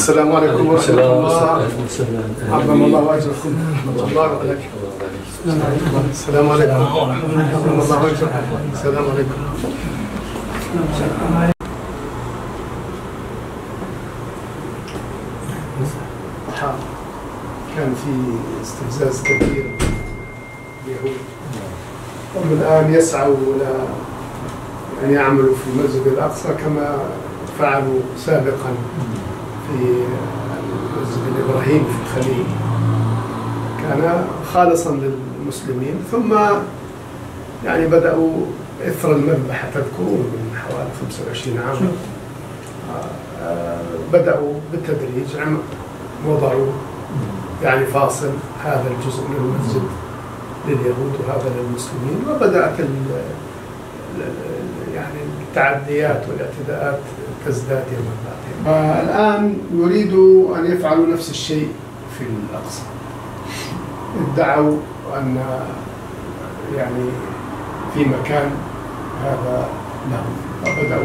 السلام عليكم ورحمة الله. عظم الله أجركم. الله عليك. السلام عليكم. عظم الله أجركم. السلام عليكم. كان في استفزاز كبير باليهود، هم الآن يسعوا إلى أن يعملوا في المسجد الأقصى كما فعلوا سابقا في المسجد الإبراهيمي في الخليل، كان خالصا للمسلمين. ثم يعني بدأوا إثر المذبحة، تذكرون من حوالي 25 عاما بدأوا بالتدريج وضعوا يعني فاصل، هذا الجزء من المسجد لليهود وهذا للمسلمين، وبدأت يعني التعديات والاعتداءات تزداد يوما بعد يوم. الآن يريدوا أن يفعلوا نفس الشيء في الأقصى. ادعوا أن يعني في مكان هذا لهم، وبدأوا